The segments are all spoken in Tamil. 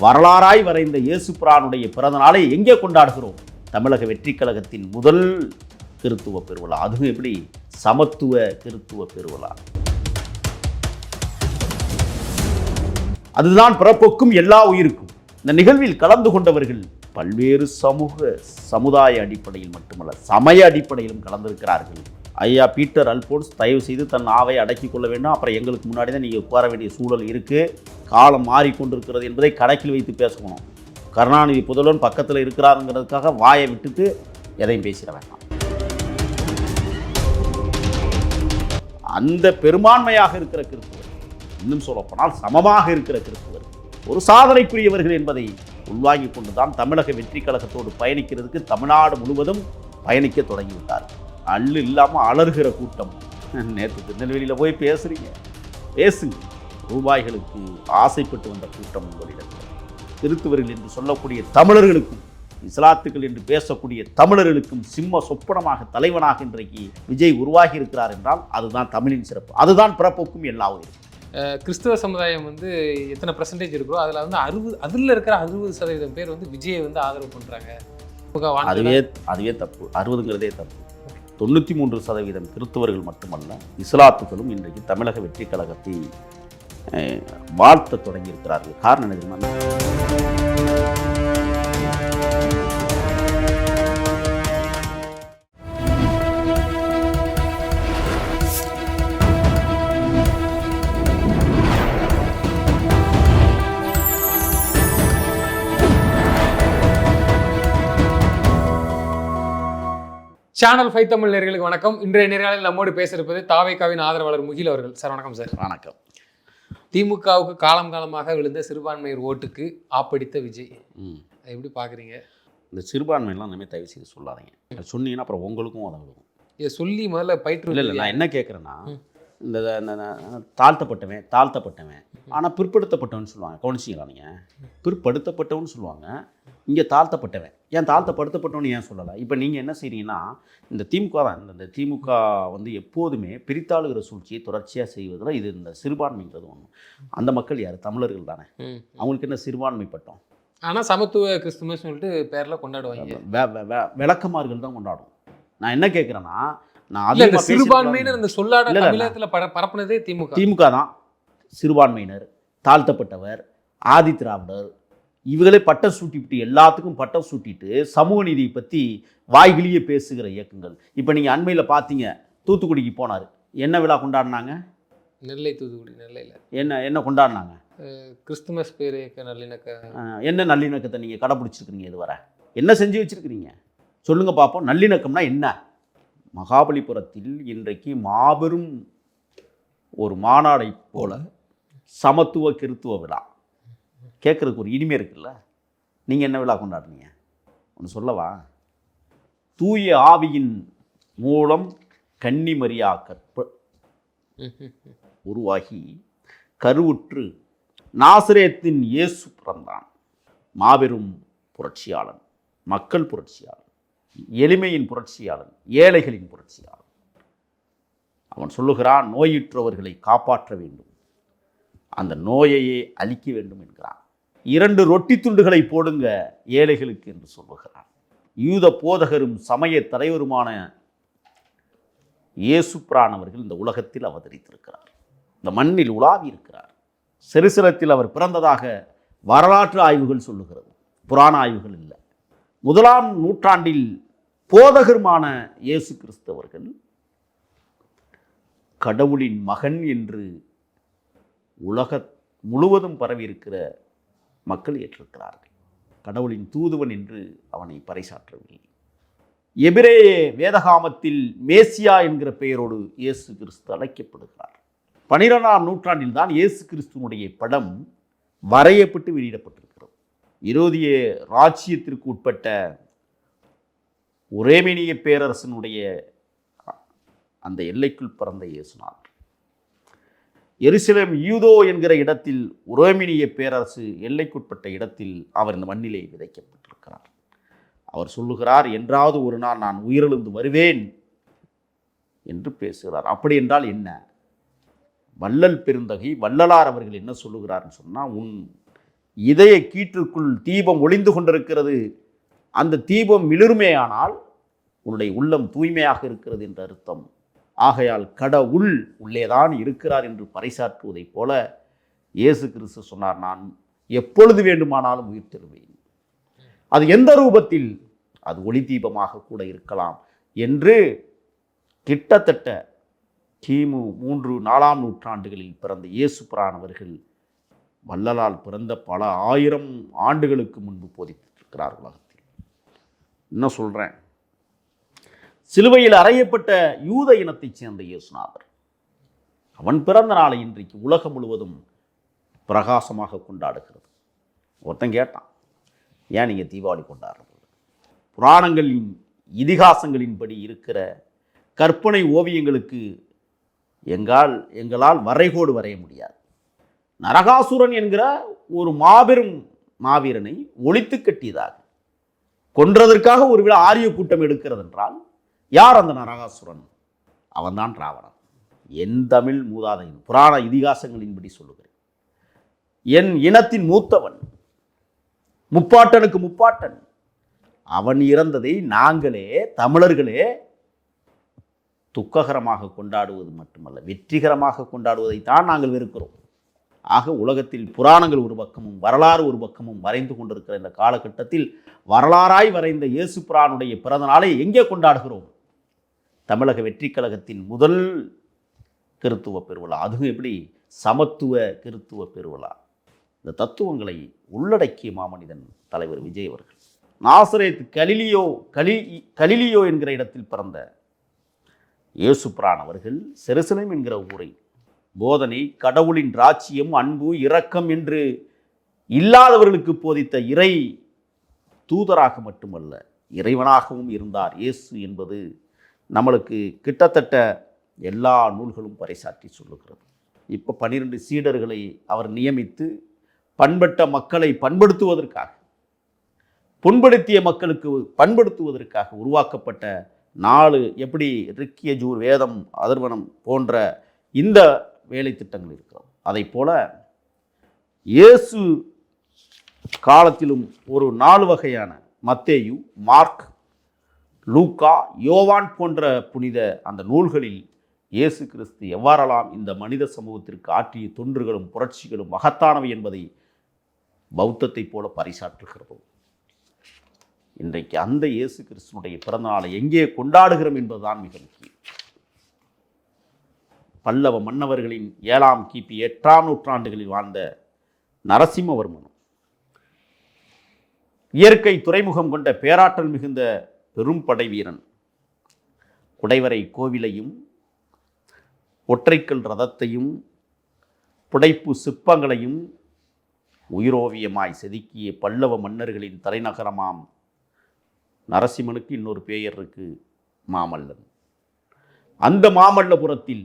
வரலாறாய் வரைந்த இயேசு பிரானுடைய பிறந்த நாளை எங்கே கொண்டாடுகிறோம்? தமிழக வெற்றி கழகத்தின் முதல் கிறித்துவ பெருவிழா. அதுவும் எப்படி? சமத்துவ கிறித்துவ பெருவிழா. அதுதான் பிறப்புக்கும் எல்லா உயிருக்கும். இந்த நிகழ்வில் கலந்து கொண்டவர்கள் பல்வேறு சமுதாய அடிப்படையில் மட்டுமல்ல, சமய அடிப்படையிலும் கலந்திருக்கிறார்கள். ஐயா பீட்டர் அல்போன்ஸ் தயவு செய்து தன் ஆவை அடக்கி கொள்ள வேண்டும். அப்புறம் எங்களுக்கு முன்னாடி தான் நீங்கள் உட்கார வேண்டிய சூழல் இருக்குது, காலம் மாறிக்கொண்டிருக்கிறது என்பதை கணக்கில் வைத்து பேசணும். கருணாநிதி புதல்வன் பக்கத்தில் இருக்கிறாருங்கிறதுக்காக வாயை விட்டுட்டு எதையும் பேசிட வேண்டாம். அந்த பெரும்பான்மையாக இருக்கிற கிறிஸ்துவர், இன்னும் சொல்லப்போனால் சமமாக இருக்கிற கிறிஸ்துவர் ஒரு சாதனைக்குரியவர்கள் என்பதை உள்வாங்கிக் கொண்டுதான் தமிழக வெற்றி கழகத்தோடு பயணிக்கிறதுக்கு தமிழ்நாடு முழுவதும் பயணிக்க தொடங்கிவிட்டார். அள்ளு இல்லாமல் அலறுகிற கூட்டம். நேற்று திருநெல்வேலியில் போய் பேசுங்க. ரூபாய்களுக்கு ஆசைப்பட்டு வந்த கூட்டம் உங்களிடத்தில். கிறிஸ்துவர்கள் என்று சொல்லக்கூடிய தமிழர்களுக்கும், இஸ்லாத்துக்கள் என்று பேசக்கூடிய தமிழர்களுக்கும் சிம்ம சொப்பனமாக, தலைவனாக இன்றைக்கு விஜய் உருவாகி இருக்கிறார் என்றால் அதுதான் தமிழின் சிறப்பு. அதுதான் பிறப்புக்கும் எல்லா உயிரும். கிறிஸ்துவ சமுதாயம் எத்தனை பர்சன்டேஜ் இருக்கோ அதில் அதில் இருக்கிற 60% பேர் விஜயை ஆதரவு பண்ணுறாங்க. அதுவே தப்பு. 60ங்கிறதே தப்பு. 93% கிறிஸ்தவர்கள் மட்டுமல்ல, இஸ்லாத்துக்களும் இன்றைக்கு தமிழக வெற்றி கழகத்தை வாழ்த்த தொடங்கியிருக்கிறார்கள். காரணம் என்ன? சேனல் 5 தமிழ் நேயர்களுக்கு வணக்கம். இன்றைய நேர்காணலில் நம்மோடு பேசியிருப்பது தாவேகாவின் ஆதரவாளர் முகில் அவர்கள். சார் வணக்கம். சார் வணக்கம். திமுகவுக்கு காலமாக விழுந்த சிறுபான்மையர் ஓட்டுக்கு ஆப்படித்த விஜய், எப்படி பார்க்குறீங்க? இந்த சிறுபான்மையெல்லாம் இனிமேல் தயவு செய்து சொல்லாதீங்க. சொன்னீங்கன்னா அப்புறம் உங்களுக்கும் உதவும். இதை சொல்லி முதல்ல பயிற்று. இல்லை, நான் என்ன கேட்குறேன்னா, இந்த தாழ்த்தப்பட்டவன் ஆனால் பிற்படுத்தப்பட்டவன் சொல்லுவாங்க. கவனிச்சிங்களா நீங்கள்? பிற்படுத்தப்பட்டவன் சொல்லுவாங்க, இங்கே தாழ்த்தப்பட்டவன். ஏன் தாழ்த்தப்படுத்தப்பட்டவன் ஏன் சொல்லலை? இப்போ நீங்கள் என்ன செய்கிறீங்கன்னா, இந்த திமுக தான், இந்த திமுக எப்போதுமே பிரித்தாளுகிற சூழ்ச்சியை தொடர்ச்சியாக செய்வதில் இது இந்த சிறுபான்மைங்கிறது ஒன்று. அந்த மக்கள் யார்? தமிழர்கள் தானே. அவங்களுக்கு என்ன சிறுபான்மை பட்டம்? ஆனால் சமத்துவ கிறிஸ்துவ சொல்லிட்டு பேரில் கொண்டாடுவாங்க. விளக்கமார்கள் தான் கொண்டாடும். நான் என்ன கேட்குறேன்னா, சிறுபான்மையினர் இந்த சொல்லாட தமிழகத்தில் பரப்புனதே திமுக தான். சிறுபான்மையினர், தாழ்த்தப்பட்டவர், ஆதி திராவிடர், இவங்களே பட்டம் சூட்டிவிட்டு, எல்லாத்துக்கும் பட்டம் சூட்டிட்டு சமூக நீதியை பற்றி வாய்கிலேயே பேசுகிற இயக்கங்கள். இப்போ நீங்கள் அண்மையில் பார்த்தீங்க, தூத்துக்குடிக்கு போனார். என்ன விழா கொண்டாடினாங்க? நெல்லையில் என்ன கொண்டாடினாங்க? கிறிஸ்துமஸ் பேர் நல்லிணக்க. என்ன நல்லிணக்கத்தை நீங்கள் கடைப்பிடிச்சிருக்கிறீங்க? இதுவரை என்ன செஞ்சு வச்சுருக்கிறீங்க? சொல்லுங்கள் பார்ப்போம். நல்லிணக்கம்னா என்ன? மகாபலிபுரத்தில் இன்றைக்கு மாபெரும் ஒரு மாநாடை போல சமத்துவ கிறித்துவ விழா. கேட்குறதுக்கு ஒரு இனிமே இருக்குல்ல? நீங்கள் என்ன விழா கொண்டாடுனீங்க? ஒன்று சொல்லவா? தூய ஆவியின் மூலம் கன்னிமரியா கற்ப உருவாகி கருவுற்று நாசரேத்தின் இயேசு பிறந்தான். மாபெரும் புரட்சியாளன், மக்கள் புரட்சியாளன், எளிமையின் புரட்சியாளன், ஏழைகளின் புரட்சியாளன். அவன் சொல்லுகிறான், நோயுற்றவர்களை காப்பாற்ற வேண்டும், அந்த நோயையே அழிக்க வேண்டும் என்கிறான். 2 ரொட்டி துண்டுகளை போடுங்க ஏழைகளுக்கு என்று சொல்லுகிறான். யூத போதகரும் சமய தலைவருமான இயேசு பிரான் அவர்கள் இந்த உலகத்தில் அவதரித்திருக்கிறார். இந்த மண்ணில் உலாவி இருக்கிறார். செருசலத்தில் அவர் பிறந்ததாக வரலாற்று ஆய்வுகள் சொல்லுகிறது, புராண ஆய்வுகள் இல்லை. 1ஆம் நூற்றாண்டில் போதகருமான இயேசு கிறிஸ்தவர்கள் கடவுளின் மகன் என்று உலக முழுவதும் பரவி இருக்கிற மக்கள் ஏற்றிருக்கிறார்கள். கடவுளின் தூதுவன் என்று அவனை பறைசாற்றவில்லை. எபிரேய வேதகாமத்தில் மேசியா என்கிற பெயரோடு இயேசு கிறிஸ்து அழைக்கப்படுகிறார். 12ஆம் நூற்றாண்டில் தான் இயேசு கிறிஸ்துவனுடைய படம் வரையப்பட்டு வெளியிடப்பட்டிருக்கிறது. இரோதிய ராஜ்யத்திற்கு உட்பட்ட உரோமேனிய பேரரசனுடைய அந்த எல்லைக்குள் பிறந்த இயேசுநாதர். எருசலேம் யூதோ என்கிற இடத்தில், உரோமேனிய பேரரசு எல்லைக்குட்பட்ட இடத்தில் அவர் இந்த மண்ணிலே விதைக்கப்பட்டிருக்கிறார். அவர் சொல்லுகிறார், என்றாவது ஒரு நாள் நான் உயிரெழுந்து வருவேன் என்று பேசுகிறார். அப்படி என்றால் என்ன? வள்ளல் பெருந்தகை வள்ளலார் அவர்கள் என்ன சொல்லுகிறார்னு சொன்னால், உன் இதய கீற்றுக்குள் தீபம் ஒளிந்து கொண்டிருக்கிறது, அந்த தீபம் மிளிருமேயானால் உன்னுடைய உள்ளம் தூய்மையாக இருக்கிறது என்ற அர்த்தம். ஆகையால் கடவுள் உள்ளேதான் இருக்கிறார் என்று பறைசாற்றுவதைப் போல இயேசு கிறிஸ்து சொன்னார், நான் எப்பொழுது வேண்டுமானாலும் உயிர் தருவேன். அது எந்த ரூபத்தில், அது ஒளி தீபமாக கூட இருக்கலாம் என்று கிட்டத்தட்ட கிமு 3-4 நூற்றாண்டுகளில் பிறந்த இயேசு பிரான் அவர்கள் வள்ளலால் பிறந்த பல 1000 ஆண்டுகளுக்கு முன்பு போதித்திருக்கிறார் உலகத்தில். இன்னும் சொல்கிறேன், சிலுவையில் அறையப்பட்ட யூத இனத்தைச் சேர்ந்த இயேசுநாதர், அவன் பிறந்த நாளை இன்றைக்கு உலகம் முழுவதும் பிரகாசமாக கொண்டாடுகிறது. ஒருத்தன் கேட்டான், ஏன் நீங்கள் தீபாவளி கொண்டாடுறது? புராணங்களின் இதிகாசங்களின்படி இருக்கிற கற்பனை ஓவியங்களுக்கு எங்களால் வரைகோடு வரைய முடியாது. நரகாசுரன் என்கிற ஒரு மாபெரும் மாவீரனை ஒழித்து கட்டியதாக கொன்றதற்காக ஒருவேளை ஆரிய கூட்டம் எடுக்கிறது என்றால் யார் அந்த நரகாசுரன்? அவன்தான் ராவணன். என் தமிழ் மூதாதையன், புராண இதிகாசங்களின்படி சொல்லுகிறேன். என் இனத்தின் மூத்தவன், முப்பாட்டனுக்கு முப்பாட்டன். அவன் இறந்ததை நாங்களே தமிழர்களே துக்ககரமாக கொண்டாடுவது மட்டுமல்ல, வெற்றிகரமாக கொண்டாடுவதைத்தான் நாங்கள் வெறுக்கிறோம். ஆக உலகத்தில் புராணங்கள் ஒரு பக்கமும் வரலாறு ஒரு பக்கமும் வரைந்து கொண்டிருக்கிற இந்த காலகட்டத்தில் வரலாறாய் வரைந்த இயேசு பிரானுடைய பிறந்த நாளை எங்கே கொண்டாடுகிறோம்? தமிழக வெற்றி கழகத்தின் முதல் கிறித்துவ பெருவிழா, அதுவும் எப்படி சமத்துவ கிறித்துவ பெருவிழா. இந்த தத்துவங்களை உள்ளடக்கிய மாமனிதன் தலைவர் விஜய் அவர்கள். நாசரேத் கலிலியோ என்கிற இடத்தில் பிறந்த இயேசு பிரான் அவர்கள் செருசலேம் என்கிற ஊரை போதனை, கடவுளின் ராஜ்யம், அன்பு, இரக்கம் என்று இல்லாதவர்களுக்கு போதித்த இறை தூதராக மட்டுமல்ல இறைவனாகவும் இருந்தார். இயேசு என்பது நம்மளுக்கு கிட்டத்தட்ட எல்லா நூல்களும் பறைசாற்றி சொல்லுகிறது. இப்போ 12 சீடர்களை அவர் நியமித்து பண்பட்ட மக்களை பண்படுத்துவதற்காக, புண்படுத்திய மக்களுக்கு பண்படுத்துவதற்காக உருவாக்கப்பட்ட 4 எப்படி ரிக்கியஜூர், வேதம், அதர்வனம் போன்ற இந்த வேலை திட்டங்கள் இருக்கிறது. அதை போல இயேசு காலத்திலும் ஒரு 4 வகையான மத்தேயு, மார்க், லூக்கா, யோவான் போன்ற புனித அந்த நூல்களில் இயேசு கிறிஸ்து எவ்வாறெல்லாம் இந்த மனித சமூகத்திற்கு ஆற்றிய தொன்றுகளும் புரட்சிகளும் மகத்தானவை என்பதை பௌத்தத்தை போல பறைசாற்றுகிறோம். இன்றைக்கு அந்த இயேசு கிறிஸ்துனுடைய பிறந்த நாளை எங்கே கொண்டாடுகிறோம் என்பதுதான் மிக முக்கியம். பல்லவ மன்னவர்களின் 7ஆம் கிபி 8ஆம் நூற்றாண்டுகளில் வாழ்ந்த நரசிம்மவர்மனும் இயற்கை துறைமுகம் கொண்ட பேராற்றல் மிகுந்த பெரும் படை வீரன் குடைவரை கோவிலையும் ஒற்றைக்கல் ரதத்தையும் புடைப்பு சிற்பங்களையும் உயிரோவியமாய் செதுக்கிய பல்லவ மன்னர்களின் தலைநகரமாம் நரசிம்மனுக்கு இன்னொரு பெயர் இருக்கு, மாமல்லன். அந்த மாமல்லபுரத்தில்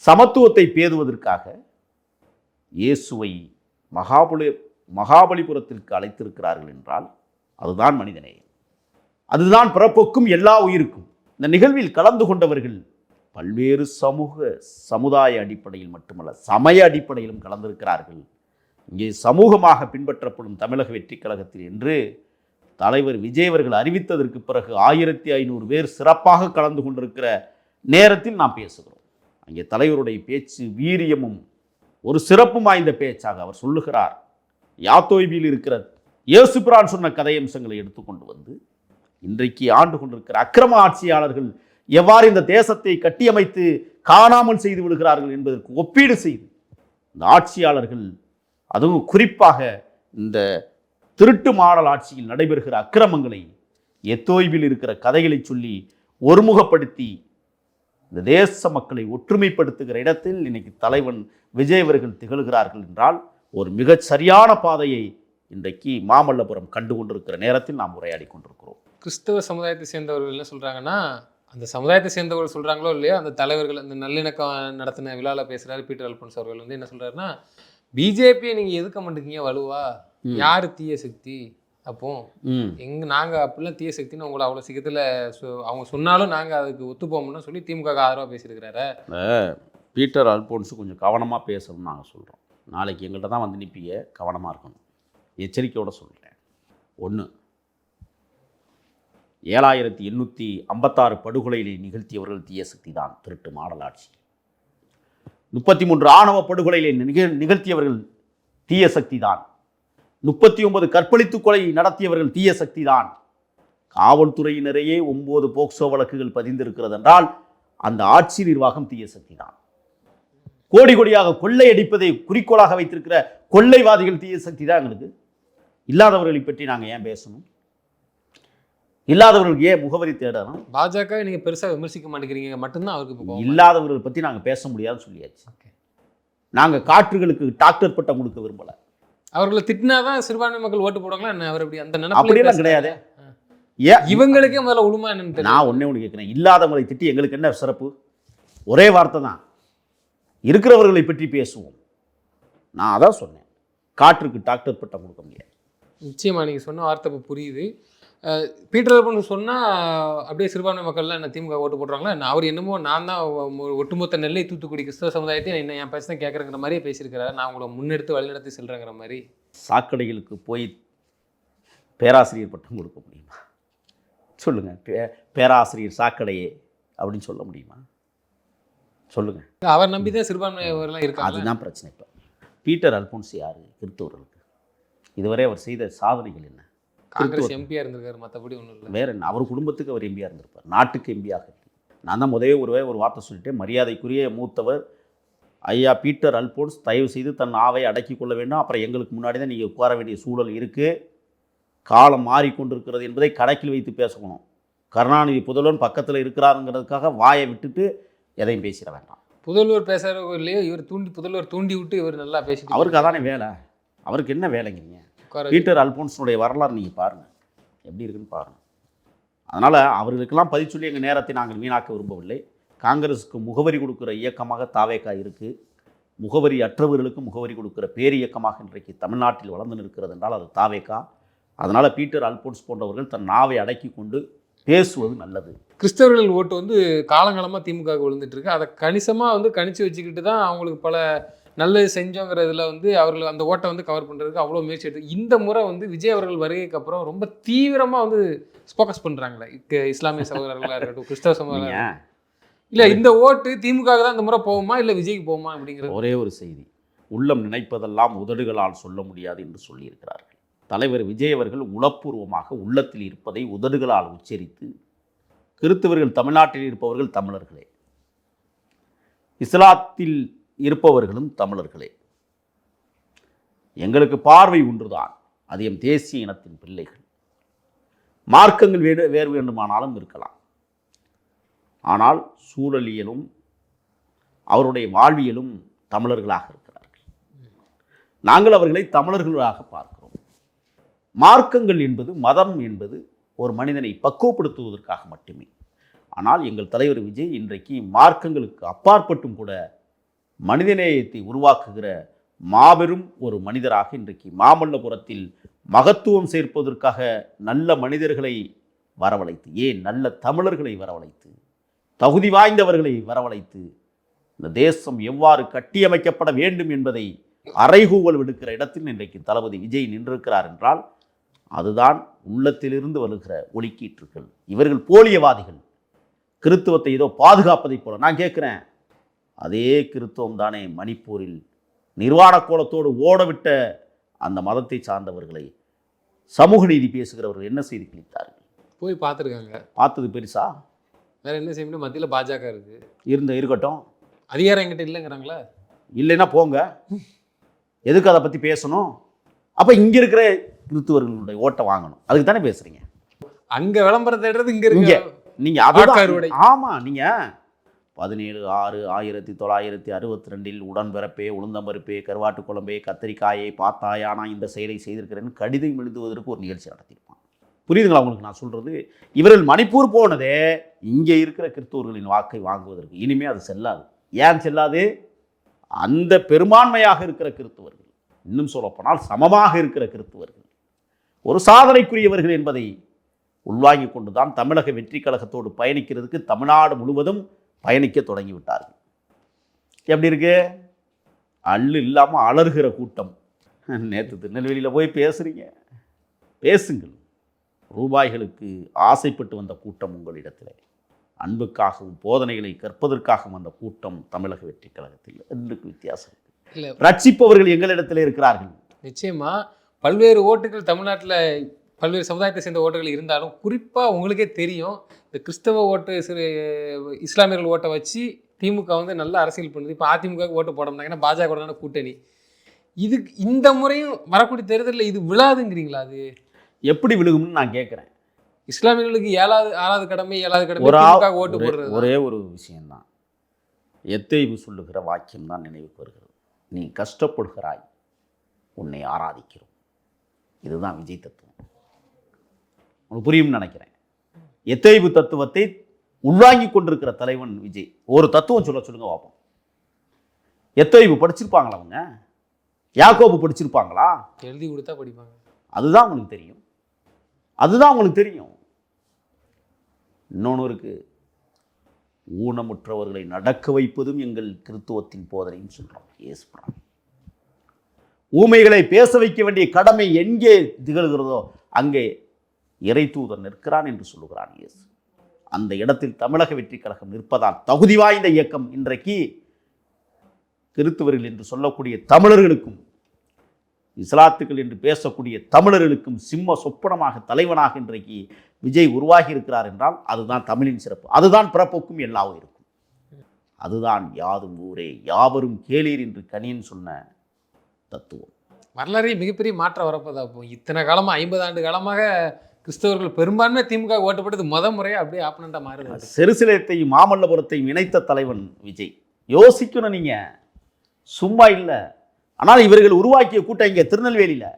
சமத்துவத்தை பேதுவதற்காக இயேசுவை மகாபலிபுரத்திற்கு அழைத்திருக்கிறார்கள் என்றால் அதுதான் மனிதநேயம், அதுதான் பிறப்போக்கும் எல்லா உயிருக்கும். இந்த நிகழ்வில் கலந்து கொண்டவர்கள் பல்வேறு சமுதாய அடிப்படையில் மட்டுமல்ல சமய அடிப்படையிலும் கலந்திருக்கிறார்கள். இங்கே சமூகமாக பின்பற்றப்படும் தமிழக வெற்றி கழகத்தில் என்று தலைவர் விஜய் அவர்கள் அறிவித்ததற்கு பிறகு 1500 பேர் சிறப்பாக கலந்து கொண்டிருக்கிற நேரத்தில் நாம் பேசுகிறோம். அங்கே தலைவருடைய பேச்சு வீரியமும் ஒரு சிறப்பு வாய்ந்த பேச்சாக அவர் சொல்லுகிறார். யாத்தோய்பியில் இருக்கிற இயேசு பிரான் சொன்ன கதையம்சங்களை எடுத்துக்கொண்டு வந்து இன்றைக்கு ஆண்டு கொண்டிருக்கிற அக்கிரம ஆட்சியாளர்கள் எவ்வாறு இந்த தேசத்தை கட்டியமைத்து காணாமல் செய்து விடுகிறார்கள் என்பதற்கு ஒப்பீடு செய்து இந்த ஆட்சியாளர்கள், அதுவும் குறிப்பாக இந்த திருட்டு மாடல் ஆட்சியில் நடைபெறுகிற அக்கிரமங்களை எத்தோய்வில் இருக்கிற கதைகளை சொல்லி ஒருமுகப்படுத்தி இந்த தேச மக்களை ஒற்றுமைப்படுத்துகிற இடத்தில் இன்னைக்கு தலைவன் விஜய் அவர்கள் திகழ்கிறார்கள் என்றால் ஒரு மிகச் சரியான பாதையை இன்றைக்கு மாமல்லபுரம் கண்டு கொண்டிருக்கிற நேரத்தில் நாம் உரையாடி கொண்டிருக்கிறோம். கிறிஸ்தவ சமுதாயத்தை சேர்ந்தவர்கள் என்ன சொல்கிறாங்கன்னா, அந்த சமுதாயத்தை சேர்ந்தவர்கள் சொல்கிறாங்களோ இல்லையோ, அந்த தலைவர்கள் அந்த நல்லிணக்கம் நடத்தின விழாவில் பேசுகிறாரு பீட்டர் அல்போன்ஸ் அவர்கள் வந்து என்ன சொல்கிறாருன்னா, பிஜேபியை நீங்கள் எதுக்க மாட்டேங்க வலுவா, யார் தீய சக்தி? அப்போ நாங்கள் அப்படிலாம் தீய சக்தின்னு உங்களை அவ்வளோ சீக்கிரத்தில் அவங்க சொன்னாலும் நாங்கள் அதுக்கு ஒத்துப்போம்னு சொல்லி திமுக ஆதரவாக பேசியிருக்கிறாரு. பீட்டர் அல்போன்ஸ் கொஞ்சம் கவனமாக பேசணும்னு நாங்கள் சொல்கிறோம். நாளைக்கு எங்கள்கிட்ட தான் வந்து நிற்பீங்க, கவனமாக இருக்கணும். எச்சரிக்கையோடு சொல்கிறேன். 1, 7856 படுகொலைகளை நிகழ்த்தியவர்கள் தீய சக்தி தான், திருட்டு மாடல் ஆட்சி. 33 ஆணவ படுகொலைகளை நிகழ்த்தியவர்கள் தீய சக்தி தான். 39 கற்பழித்து கொலை நடத்தியவர்கள் தீய சக்தி தான். காவல்துறையினரையே 9 போக்சோ வழக்குகள் பதிந்திருக்கிறது என்றால் அந்த ஆட்சி நிர்வாகம் தீய சக்தி தான். கோடி கோடியாக கொள்ளையடிப்பதை குறிக்கோளாக வைத்திருக்கிற கொள்ளைவாதிகள் தீய சக்தி தான். எங்களுக்கு இல்லாதவர்களை பற்றி நாங்கள் ஏன் பேசணும்? இல்லாதவர்களுக்கு ஏன் முகவரி தேடணும்? பாஜக நீங்க பெருசா விமர்சிக்க மாட்டேங்கிறீங்க மட்டும்தான் அவருக்கு. இல்லாதவர்களை பற்றி நாங்கள் பேச முடியாதுன்னு சொல்லியாச்சு. நாங்கள் காற்றுகளுக்கு டாக்டர் பட்டம் கொடுக்க விரும்பல. அவர்களை திட்டினாதான் சிறுபான்மை மக்கள் ஓட்டு போடுவாங்களா என்ன? அவர் அப்படி அந்த அப்படியெல்லாம் கிடையாது. இவங்களுக்கே முதல்ல உளுமா என்னன்னு நான் ஒன்னே ஒன்று கேட்குறேன். இல்லாதவங்களை திட்டி எங்களுக்கு என்ன சிறப்பு? ஒரே வார்த்தை தான், இருக்கிறவர்களை பற்றி பேசுவோம். நான் அதான் சொன்னேன், காற்றுக்கு டாக்டர் பட்டம் கொடுக்க முடியாது. நிச்சயமா நீங்க சொன்ன வார்த்தை இப்போ புரியுது. பீட்டர் அல்போன்ஸ் சொன்னால் அப்படியே சிறுபான்மை மக்கள்லாம் என்ன திமுக ஓட்டு போடுறாங்களா என்ன? அவர் என்னமோ நான் தான் ஒட்டுமொத்த நெல்லை தூத்துக்குடி கிறிஸ்தவ சமுதாயத்தையும் என்ன என் பேச தான் கேட்குறங்கிற மாதிரியே பேசியிருக்கிறாரு. நான் உங்களை முன்னெடுத்து வழிநடத்தி செல்றேங்கிற மாதிரி. சாக்கடைகளுக்கு போய் பேராசிரியர் பட்டம் கொடுக்க முடியுமா? சொல்லுங்க. பேராசிரியர் சாக்கடையே அப்படின்னு சொல்ல முடியுமா? சொல்லுங்க. அவர் நம்பி தான் சிறுபான்மையவர்கள்லாம் இருக்காங்க. அதுதான் பிரச்சனை. இப்போ பீட்டர் அல்போன்ஸ் யார் கிறிஸ்தவர்களுக்கு? இதுவரை அவர் செய்த சாதனைகள் என்ன? காங்கிரஸ் எம்பியாக இருந்திருக்காரு, மற்றபடி ஒன்றும் இல்லை. வேற என்ன? அவர் குடும்பத்துக்கு அவர் எம்பியாக இருந்திருப்பார், நாட்டுக்கு எம்பியாக. நான் தான் ஒரு வார்த்தை சொல்லிட்டேன். மரியாதைக்குரிய மூத்தவர் ஐயா பீட்டர் அல்போன்ஸ் தயவு செய்து தன் ஆவை அடக்கி கொள்ள வேண்டும். அப்புறம் எங்களுக்கு முன்னாடி தான் நீங்கள் உட்கார வேண்டிய சூழல் இருக்குது. காலம் மாறிக்கொண்டிருக்கிறது என்பதை கணக்கில் வைத்து பேசணும். கருணாநிதி புதல்வன் பக்கத்தில் இருக்கிறாருங்கிறதுக்காக வாயை விட்டுட்டு எதையும் பேசிட வேண்டாம். புதல்வர் பேசுகிறவங்க இல்லையோ இவர் புதல்வர் தூண்டி விட்டு இவர் நல்லா பேசி, அவருக்கு அதானே வேலை. அவருக்கு என்ன வேலைங்கிறீங்க? பீட்டர் அல்போன்ஸனுடைய வரலாறு நீங்கள் பாருங்கள், எப்படி இருக்குன்னு பாருங்கள். அதனால் அவர்களுக்கெல்லாம் பதில் சொல்லி எங்கள் நேரத்தை நாங்கள் வீணாக்க விரும்பவில்லை. காங்கிரஸுக்கு முகவரி கொடுக்குற இயக்கமாக தாவேகா இருக்குது. முகவரி அற்றவர்களுக்கு முகவரி கொடுக்குற பேரியக்கமாக இன்றைக்கு தமிழ்நாட்டில் வளர்ந்து நிற்கிறது என்றால் அது தாவேகா. அதனால் பீட்டர் அல்போன்ஸ் போன்றவர்கள் தன் நாவை அடக்கி கொண்டு பேசுவது நல்லது. கிறிஸ்தவர்கள் ஓட்டு காலங்காலமாக திமுக விழுந்துட்டு இருக்கு. அதை கணிசமாக கணிச்சு வச்சுக்கிட்டு தான் அவங்களுக்கு பல நல்லது செஞ்சோங்கிறதுல அவர்கள் அந்த ஓட்டை கவர் பண்ணுறதுக்கு அவ்வளோ முயற்சி எடுத்து இந்த முறை விஜய் அவர்கள் வருகைக்கு அப்புறம் ரொம்ப தீவிரமாக ஃபோக்கஸ் பண்ணுறாங்களே இஸ்லாமிய சகோதரர்களாக இருக்கட்டும், கிறிஸ்தவ சகோதரர்கள். இல்லை இந்த ஓட்டு திமுக தான் இந்த முறை போகுமா இல்லை விஜய்க்கு போகுமா அப்படிங்கிற ஒரே ஒரு செய்தி. உள்ளம் நினைப்பதெல்லாம் உதடுகளால் சொல்ல முடியாது என்று சொல்லியிருக்கிறார்கள். தலைவர் விஜய் அவர்கள் உளப்பூர்வமாக உள்ளத்தில் இருப்பதை உதடுகளால் உச்சரித்து, கிறிஸ்தவர்கள் தமிழ்நாட்டில் இருப்பவர்கள் தமிழர்களே, இஸ்லாத்தில் இருப்பவர்களும் தமிழர்களே, எங்களுக்கு பார்வை ஒன்றுதான், அது எம் தேசிய இனத்தின் பிள்ளைகள். மார்க்கங்கள் வேறு வேண்டுமானாலும் இருக்கலாம், ஆனால் சூழலியலும் அவருடைய வாழ்வியலும் தமிழர்களாக இருக்கிறார்கள். நாங்கள் அவர்களை தமிழர்களாக பார்க்கிறோம். மார்க்கங்கள் என்பது, மதம் என்பது ஒரு மனிதனை பக்குவப்படுத்துவதற்காக மட்டுமே. ஆனால் எங்கள் தலைவர் விஜய் இன்றைக்கு மார்க்கங்களுக்கு அப்பாற்பட்டும் கூட மனிதநேயத்தை உருவாக்குகிற மாபெரும் ஒரு மனிதராக இன்றைக்கு மாமல்லபுரத்தில் மகத்துவம் சேர்ப்பதற்காக நல்ல மனிதர்களை வரவழைத்து, ஏன் நல்ல தமிழர்களை வரவழைத்து, தகுதி வாய்ந்தவர்களை வரவழைத்து இந்த தேசம் எவ்வாறு கட்டியமைக்கப்பட வேண்டும் என்பதை அறைகூவல் விடுக்கிற இடத்தில் இன்றைக்கு தளபதி விஜய் நின்றிருக்கிறார் என்றால் அதுதான் உள்ளத்திலிருந்து வருகிற ஒலிக்கீற்றுகள். இவர்கள் போலியவாதிகள், கிறித்துவத்தை ஏதோ பாதுகாப்பதை போல. நான் கேட்குறேன், அதே கிறித்துவம் தானே மணிப்பூரில் நிர்வாண கோலத்தோடு ஓடவிட்ட அந்த மதத்தை சார்ந்தவர்களை சமூக நீதி பேசுகிறவர்கள் என்ன செய்து கிழித்தார்கள்? போய் பார்த்துருக்காங்க. பார்த்தது பெருசா? வேற என்ன செய்ய முடியும்? மத்தியில் பாஜக இருக்குது, இருக்கட்டும். அதிகாரம் என்கிட்ட இல்லைங்கிறாங்களா? இல்லைன்னா போங்க, எதுக்கு அதை பற்றி பேசணும்? அப்போ இங்கே இருக்கிற கிறிஸ்துவர்களுடைய ஓட்டை வாங்கணும், அதுக்கு தானே பேசுகிறீங்க. அங்கே விளம்பரம் தேடுறது இங்கே இருக்கு. நீங்கள் அதான். ஆமாம், நீங்கள் 17/6/1962 உடன்பிறப்பே, உளுந்தம்பருப்பே, கருவாட்டு குழம்பே, கத்திரிக்காயை பார்த்தாயா நான் இந்த செயலை செய்திருக்கிறேன்னு கடிதம் எழுதுவதற்கு ஒரு நிகழ்ச்சி நடத்தியிருப்பான். புரியுதுங்களா உங்களுக்கு நான் சொல்கிறது? இவர்கள் மணிப்பூர் போனதே இங்கே இருக்கிற கிறிஸ்தவர்களின் வாக்கை வாங்குவதற்கு. இனிமேல் அது செல்லாது. ஏன் செல்லாது? அந்த பெரும்பான்மையாக இருக்கிற கிறிஸ்தவர்கள், இன்னும் சொல்லப்போனால் சமமாக இருக்கிற கிறிஸ்தவர்கள் ஒரு சாதனைக்குரியவர்கள் என்பதை உள்வாங்கி கொண்டுதான் தமிழக வெற்றி கழகத்தோடு பயணிக்கிறதுக்கு தமிழ்நாடு முழுவதும் பயணிக்க தொடங்கிவிட்டார்கள். எப்படி இருக்கு? அள்ளு இல்லாமல் அலறுகிற கூட்டம். நேற்று திருநெல்வேலியில் போய் பேசுகிறீங்க, பேசுங்கள். ரூபாய்களுக்கு ஆசைப்பட்டு வந்த கூட்டம் உங்களிடத்தில், அன்புக்காகவும் போதனைகளை கற்பதற்காகவும் வந்த கூட்டம் தமிழக வெற்றி கழகத்தில். ரெண்டுக்கு வித்தியாசம் இல்லை. ரட்சிப்பவர்கள் எங்களிடத்தில் இருக்கிறார்கள். நிச்சயமா பல்வேறு ஓட்டுகள் தமிழ்நாட்டில் பல்வேறு சமுதாயத்தை சேர்ந்த ஓட்டுகள் இருந்தாலும் குறிப்பாக உங்களுக்கே தெரியும், இந்த கிறிஸ்தவ ஓட்டு, சிறு இஸ்லாமியர்கள் ஓட்டை வச்சு திமுக வந்து நல்ல அரசியல் பண்ணுது. இப்போ அதிமுக ஓட்டு போட முடியாங்க, ஏன்னா பாஜக கூட்டணி. இதுக்கு இந்த முறையும் வரக்கூடிய தேர்தலில் இது விழாதுங்கிறீங்களா? அது எப்படி விழுகும்னு நான் கேட்குறேன். இஸ்லாமியர்களுக்கு 6வது கடமை ஓட்டு போடுறது ஒரே ஒரு விஷயம்தான். எத்தேய்வு சொல்லுகிற வாக்கியம் தான் நினைவுக்கு வருகிறது. நீ கஷ்டப்படுகிறாய், உன்னை ஆராதிக்கிறோம். இதுதான் விஜய் தத்துவம். உங்களுக்கு புரியும்னு நினைக்கிறேன். எத்தேய்வு தத்துவத்தை உள்வாங்கி கொண்டிருக்கிற தலைவன் விஜய். ஒரு தத்துவம் சொல்லுங்க பார்ப்போம். எத்தேய்வு படிச்சிருப்பாங்களா? அவங்க யாக்கோபு படிச்சிருப்பாங்களா? எழுதி கொடுத்தா படிப்பாங்க. அதுதான் உங்களுக்கு தெரியும், அதுதான் உங்களுக்கு தெரியும். இன்னொன்று இருக்கு, ஊனமுற்றவர்களை நடக்க வைப்பதும் எங்கள் கிறித்துவத்தின் போதனைன்னு சொல்கிறோம். ஏசுப்ரான் ஊமைகளை பேச வைக்க வேண்டிய கடமை எங்கே திகழ்கிறதோ அங்கே இறை தூதர் நிற்கிறான் என்று சொல்லுகிறான் இயேசு. அந்த இடத்தில் தமிழக வெற்றி கழகம் நிற்பதால் தகுதி வாய்ந்த இயக்கம் இன்றைக்கு கிறித்துவர்கள் என்று சொல்லக்கூடிய தமிழர்களுக்கும் இஸ்லாத்துக்கள் என்று பேசக்கூடிய தமிழர்களுக்கும் சிம்ம சொப்பனமாக தலைவனாக இன்றைக்கு விஜய் உருவாகி இருக்கிறார் என்றால் அதுதான் தமிழின் சிறப்பு. அதுதான் பிறப்புக்கும் எல்லாவும் இருக்கும். அதுதான் யாதும் ஊரே யாவரும் கேளீர் என்று கனியன் சொன்ன தத்துவம். வரலாறு மிகப்பெரிய மாற்றம் வரப்போதா? இப்போ இத்தனை காலமாக 50 ஆண்டு காலமாக கிறிஸ்தவர்கள் பெரும்பான்மை திமுக ஓட்டுப்பட்டது முறையாக அப்படியே ஆப்பனண்டா மாறுது. செருசலேத்தையும் மாமல்லபுரத்தையும் இணைத்த தலைவன் விஜய். யோசிக்கணும் நீங்க, சும்மா இல்லை. ஆனால் இவர்கள் உருவாக்கிய கூட்டம் இங்கே திருநெல்வேலியில்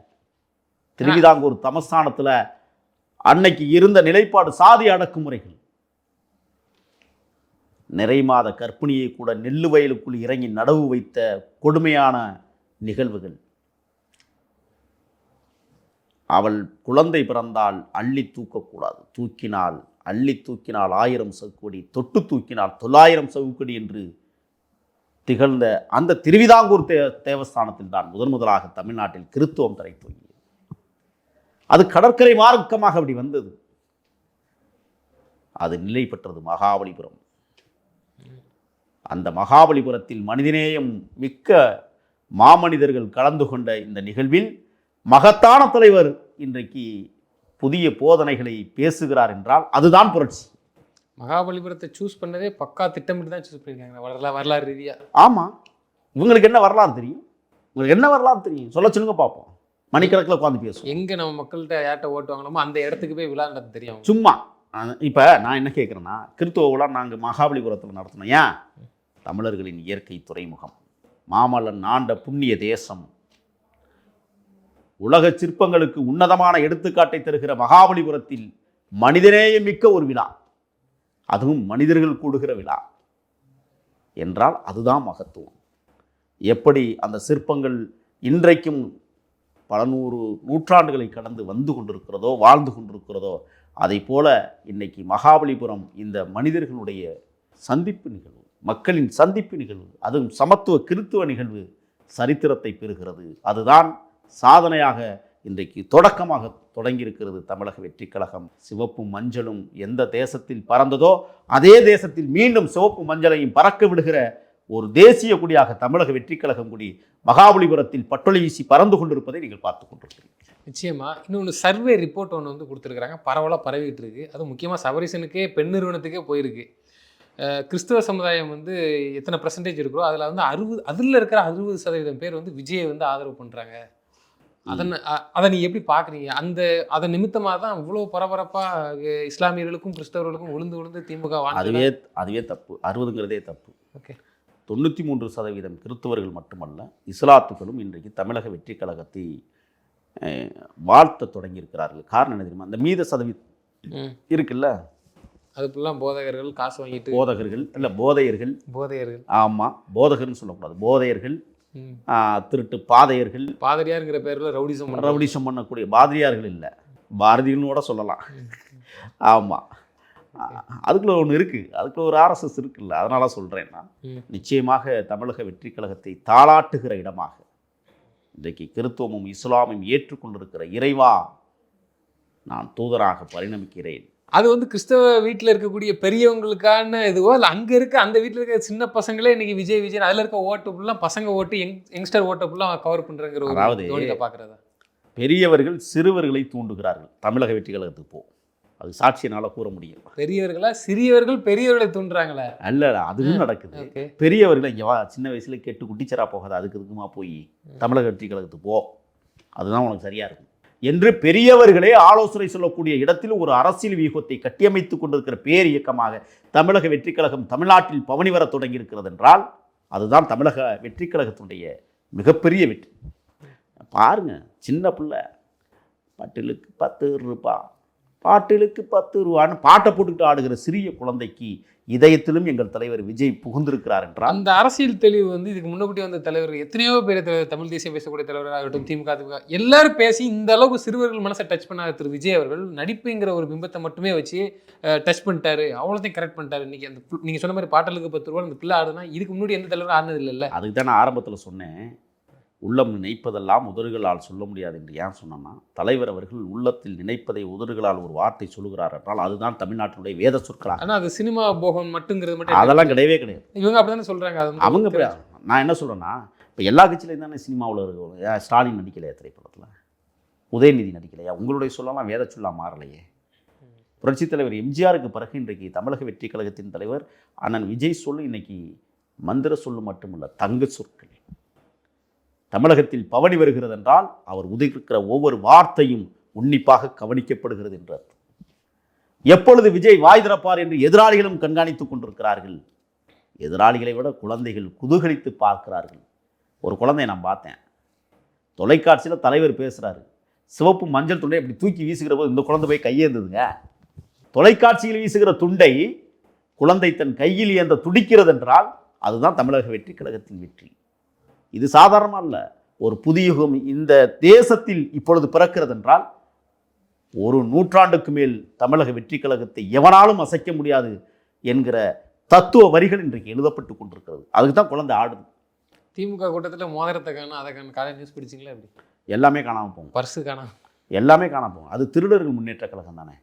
திருவிதாங்கூர் தமஸ்தானத்தில் அன்னைக்கு இருந்த நிலைப்பாடு சாதி அடக்குமுறைகள். நிறை மாத கர்ப்பிணியை கூட நெல்லு வயலுக்குள் இறங்கி நடவு வைத்த கொடுமையான நிகழ்வுகள். அவள் குழந்தை பிறந்தால் அள்ளி தூக்கக்கூடாது, தூக்கினால் அள்ளி தூக்கினால் 1000 சவுக்கடி, தொட்டு தூக்கினால் 900 சவுக்கடி என்று திகழ்ந்த அந்த திருவிதாங்கூர் தேவஸ்தானத்தில் தான் முதலாக தமிழ்நாட்டில் கிறித்துவம் தலை தூங்கியது. அது கடற்கரை மார்க்கமாக அப்படி வந்தது. அது நிலை பெற்றது மகாபலிபுரம். அந்த மகாபலிபுரத்தில் மனிதநேயம் மிக்க மாமனிதர்கள் கலந்து கொண்ட இந்த நிகழ்வில் மகத்தான தலைவர் இன்றைக்கு புதிய போதனைகளை பேசுகிறார் என்றால் அதுதான் புரட்சி. மகாபலிபுரத்தை சூஸ் பண்ணதே பக்கா திட்டமிட்டு தான் சூஸ் பண்ணியிருக்காங்க வரலாறு ரீதியாக. ஆமாம், இவங்களுக்கு என்ன வரலாறு தெரியும்? உங்களுக்கு என்ன வரலாறு தெரியும்? சொல்லுங்க பார்ப்போம். மணிக்கணக்கில் உட்காந்து பேசுவோம். எங்கே நம்ம மக்கள்கிட்ட யார்கிட்ட ஓட்டு வாங்கணுமோ அந்த இடத்துக்கு போய் விழா நடத்த தெரியும். சும்மா இப்போ நான் என்ன கேட்குறேன்னா, கிறித்துவ விழா நாங்கள் மகாபலிபுரத்தில் நடத்தினோம். ஏன்? தமிழர்களின் இயற்கை துறைமுகம், மாமல்லன் ஆண்ட புண்ணிய தேசம், உலக சிற்பங்களுக்கு உன்னதமான எடுத்துக்காட்டை தருகிற மகாபலிபுரத்தில் மனிதநேயம் மிக்க ஒரு விழா, அதுவும் மனிதர்கள் கூடுகிற விழா என்றால் அதுதான் மகத்துவம். எப்படி அந்த சிற்பங்கள் இன்றைக்கும் பல நூற்றாண்டுகளை கடந்து வந்து கொண்டிருக்கிறதோ வாழ்ந்து கொண்டிருக்கிறதோ அதை போல இன்னைக்கு மகாபலிபுரம் இந்த மனிதர்களுடைய சந்திப்பு நிகழ்வு, மக்களின் சந்திப்பு நிகழ்வு, அதுவும் சமத்துவ கிறித்துவ நிகழ்வு சரித்திரத்தை பெறுகிறது. அதுதான் சாதனையாக இன்றைக்கு தொடக்கமாக தொடங்கியிருக்கிறது தமிழக வெற்றி கழகம். சிவப்பும் மஞ்சளும் எந்த தேசத்தில் பறந்ததோ அதே தேசத்தில் மீண்டும் சிவப்பு மஞ்சளையும் பறக்க விடுகிற ஒரு தேசிய குடியாக தமிழக வெற்றி கழகம் குடி மகாபலிபுரத்தில் பட்டொலி வீசி பறந்து கொண்டிருப்பதை நீங்கள் பார்த்து கொண்டிருக்கிறீர்கள். நிச்சயமா. இன்னொன்று சர்வே ரிப்போர்ட் ஒன்று வந்து கொடுத்துருக்குறாங்க, பரவலாக பரவிட்டு இருக்கு. அது முக்கியமாக சபரிசனுக்கே பெண் நிறுவனத்துக்கே போயிருக்கு. கிறிஸ்துவ சமுதாயம் வந்து எத்தனை % இருக்கிறோ அதில் வந்து அதில் இருக்கிற 60% பேர் வந்து விஜயை வந்து ஆதரவு பண்ணுறாங்க. அதை நீ எப்படி பார்க்குறீங்க? அதன் நிமித்தமாக தான் இவ்வளோ பரபரப்பாக இஸ்லாமியர்களுக்கும் கிறிஸ்தவர்களுக்கும் விழுந்து திமுக அதுவே தப்பு. 60ங்கிறதே தப்பு. ஓகே, 93% கிறிஸ்தவர்கள் மட்டுமல்ல இஸ்லாத்துக்களும் இன்றைக்கு தமிழக வெற்றி கழகத்தை வாழ்த்த தொடங்கியிருக்கிறார்கள். காரணம் என்ன தெரியுமா? அந்த மீத சதவீதம் இருக்குல்ல, அதுக்குலாம் போதகர்கள் காசு வாங்கிட்டு போதகர்கள் இல்லை போதையர்கள் ஆமாம், போதகர்னு சொல்லக்கூடாது, போதையர்கள், திருட்டு பாதையர்கள், பாதிரியாருங்கிற பேரில் ரவுடிசம் பண்ணக்கூடிய பாதிரியார்கள் இல்லை, பாரதின்னு கூட சொல்லலாம். ஆமாம், அதுக்குள்ள ஒன்று இருக்குது, அதுக்குள்ள ஒரு ஆர்எஸ்எஸ் இருக்குல்ல, அதனால சொல்கிறேன் நான். நிச்சயமாக தமிழக வெற்றி கழகத்தை தாளாட்டுகிற இடமாக இன்றைக்கு கிறித்துவமும் இஸ்லாமும் ஏற்றுக்கொண்டிருக்கிற இறைவா நான் தூதராக பரிணமிக்கிறேன். அது வந்து கிறிஸ்தவ வீட்டில் இருக்கக்கூடிய பெரியவங்களுக்கான இதுவோ இல்லை அங்கே இருக்க அந்த வீட்டில் இருக்க சின்ன பசங்களே இன்னைக்கு விஜய் விஜய் அதில் இருக்க ஓட்டு ஃபுல்லாக பசங்க ஓட்டு யங்ஸ்டர் ஓட்டை ஃபுல்லாக கவர் பண்ணுறங்கிற ஒரு தோணியில் பார்க்குறதா? பெரியவர்கள் சிறுவர்களை தூண்டுகிறார்கள். தமிழக வெற்றி கழகத்துக்கு போ, அது சாட்சியனால கூற முடியும். பெரியவர்களா சிறியவர்கள் பெரியவர்களை தூண்டுறாங்களே? அல்ல, அதுவும் நடக்குது. பெரியவர்களை இங்கே வா, சின்ன வயசுல கெட்டு குட்டிச்சரா போகாது, அதுக்கு இதுக்குமா போய் தமிழக வெற்றி கழகத்துக்கு போ, அதுதான் உனக்கு சரியா இருக்கும் என்று பெரியவர்களே ஆலோசனை சொல்லக்கூடிய இடத்தில் ஒரு அரசியல் வியூகத்தை கட்டியமைத்துக் கொண்டிருக்கிற பேர் இயக்கமாக தமிழக வெற்றி கழகம் தமிழ்நாட்டில் பவனி வர தொடங்கி இருக்கிறது என்றால் அதுதான் தமிழக வெற்றி கழகத்தினுடைய மிகப்பெரிய வெற்றி. பாருங்க, சின்ன பிள்ளை பாட்டிலுக்கு 10 ரூபாய், பாட்டிலுக்கு 10 ரூபான்னு பாட்டை போட்டுக்கிட்டு ஆடுகிற சிறிய குழந்தைக்கு இதயத்திலும் எங்கள் தலைவர் விஜய் புகுந்திருக்கிறார் என்றால் அந்த அரசியல் தெளிவு வந்து இதுக்கு முன்னாடி வந்த தலைவர்கள் எத்தனையோ பேர் தமிழ் தேசியம் பேசக்கூடிய தலைவராகட்டும், திமுக எல்லாரும் பேசி இந்த அளவுக்கு சிறுவர்கள் மனசை டச் பண்ணாத திரு விஜய் அவர்கள் நடிப்புங்கிற ஒரு பிம்பத்தை மட்டுமே வச்சு டச் பண்ணிட்டாரு, அவ்வளோத்தையும் கரெக்ட் பண்ணிட்டாரு. இன்னைக்கு அந்த நீங்கள் சொன்ன மாதிரி பாட்டலுக்கு 10 ரூபா அந்த பிள்ளை ஆடுனா இதுக்கு முன்னாடி எந்த தலைவரும் ஆடினது இல்லைல்ல. அதுக்கு தான் நான் ஆரம்பத்தில் சொன்னேன், உள்ளம் நினைப்பதெல்லாம் உதறுகளால் சொல்ல முடியாது என்று. ஏன் சொன்னோன்னா, தலைவர் அவர்கள் உள்ளத்தில் நினைப்பதை உதறுகளால் ஒரு வார்த்தை சொல்லுகிறார் என்றால் அதுதான் தமிழ்நாட்டினுடைய வேத சொற்களாக. ஆனால் அது சினிமா போகம் மட்டுங்கிறது மட்டும் அதெல்லாம் கிடையவே கிடையாது. இவங்க அப்படி தானே சொல்கிறாங்க. அவங்க நான் என்ன சொல்கிறேன்னா, இப்போ எல்லா கட்சியிலையும் தானே சினிமாவில் இருக்கிறவங்க. ஸ்டாலின் நடிக்கலையா திரைப்படத்தில்? உதயநிதி நடிக்கலையா? உங்களுடைய சொல்லலாம் வேத சொல்லா மாறலையே. புரட்சித் தலைவர் எம்ஜிஆருக்கு பிறகு இன்றைக்கு தமிழக வெற்றி கழகத்தின் தலைவர் அண்ணன் விஜய் சொல்லு இன்னைக்கு மந்திர சொல்லு மட்டுமல்ல, தங்க சொற்கள். தமிழகத்தில் பவனி வருகிறது என்றால் அவர் உதிர்க்கிற ஒவ்வொரு வார்த்தையும் உன்னிப்பாக கவனிக்கப்படுகிறது என்றார். எப்பொழுது விஜய் வாய் திறப்பார் என்று எதிராளிகளும் கண்காணித்துக் கொண்டிருக்கிறார்கள். எதிராளிகளை விட குழந்தைகள் குதூகலித்து பார்க்கிறார்கள். ஒரு குழந்தையை நான் பார்த்தேன், தொலைக்காட்சியில் தலைவர் பேசுகிறாரு, சிவப்பு மஞ்சள் துண்டை அப்படி தூக்கி வீசுகிற போது இந்த குழந்தை போய் கையேந்ததுங்க. தொலைக்காட்சியில் வீசுகிற துண்டை குழந்தை தன் கையில் ஏந்த துடிக்கிறது என்றால் அதுதான் தமிழக வெற்றி கழகத்தின் வெற்றி. இது சாதாரணமாக இல்லை, ஒரு புதிய யுகம் இந்த தேசத்தில் இப்பொழுது பிறக்கிறது என்றால் ஒரு நூற்றாண்டுக்கு மேல் தமிழக வெற்றி கழகத்தை எவனாலும் அசைக்க முடியாது என்கிற தத்துவ வரிகள் இன்றைக்கு எழுதப்பட்டு கொண்டிருக்கிறது. அதுக்கு தான் குழந்தை ஆடுது. திமுக கூட்டத்தில் மோதிரத்தை காணும், அதை காணும், காலை நியூஸ் பிடிச்சிங்களா? அப்படி எல்லாமே காணாமல் போகும், பர்ஸு காணாம, எல்லாமே காணாமல் போகும். அது திருடர்கள் முன்னேற்ற கழகம் தானே.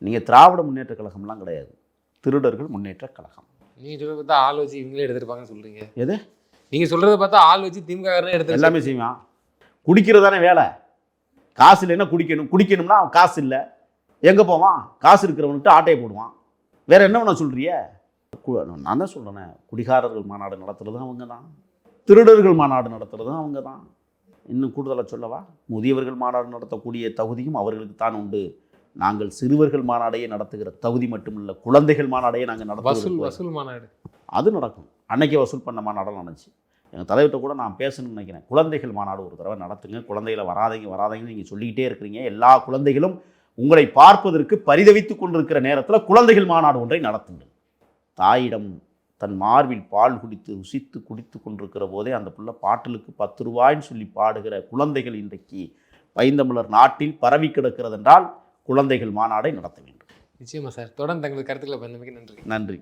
நீங்கள் திராவிட முன்னேற்ற கழகம்லாம் கிடையாது, திருடர்கள் முன்னேற்ற கழகம். நீங்கள் சொல்கிறத பார்த்தா ஆள் வச்சு இவங்களே எடுத்துருப்பாங்கன்னு சொல்கிறீங்க. எது நீங்கள் சொல்கிறத பார்த்தா ஆள் வச்சு திமுக எடுத்து எல்லாமே செய்வான். குடிக்கிறது தானே வேலை. காசு இல்லைன்னா குடிக்கணும்னா அவன் காசு இல்லை, எங்கே போவான்? காசு இருக்கிறவன்ட்டு ஆட்டையை போடுவான். வேற என்ன வேணா சொல்கிறிய? நான் தான் சொல்கிறேனே, குடிகாரர்கள் மாநாடு நடத்துகிறதும் அவங்க தான், திருடர்கள் மாநாடு நடத்துகிறதும் அவங்க தான். இன்னும் கூடுதலாக சொல்லவா, முதியவர்கள் மாநாடு நடத்தக்கூடிய தகுதியும் அவர்களுக்கு தான் உண்டு. நாங்கள் சிறுவர்கள் மாநாடையே நடத்துகிற தகுதி மட்டுமில்லை, குழந்தைகள் மாநாடையே நாங்கள் நடத்துகிறோம். வசூல் மாநாடு அது நடக்கும். அன்னைக்கே வசூல் பண்ண மாநாடெல்லாம் நடந்துச்சு. எங்கள் தலைவர்கிட்ட கூட நான் பேசணும்னு நினைக்கிறேன், குழந்தைகள் மாநாடு ஒரு தடவை நடத்துங்க, குழந்தைகளை வராதீங்கன்னு நீங்கள் சொல்லிக்கிட்டே இருக்கிறீங்க. எல்லா குழந்தைகளும் உங்களை பார்ப்பதற்கு பரிதவித்துக் கொண்டிருக்கிற நேரத்தில் குழந்தைகள் மாநாடு ஒன்றை நடத்துங்கள். தாயிடம் தன் மார்பில் பால் குடித்து ருசித்து குடித்து கொண்டிருக்கிற போதே அந்த பிள்ளை பாட்டிலுக்கு 10 ரூபாய்ன்னு சொல்லி பாடுகிற குழந்தைகள் இன்றைக்கு பைந்தமிழர் நாட்டில் பரவி கிடக்கிறது என்றால் குழந்தைகள் மாநாடை நடத்த வேண்டும். நிச்சயமா சார். தொடர்ந்து தங்கள் கருத்துக்களை பகிர்ந்தமைக்கு நன்றி. நன்றி.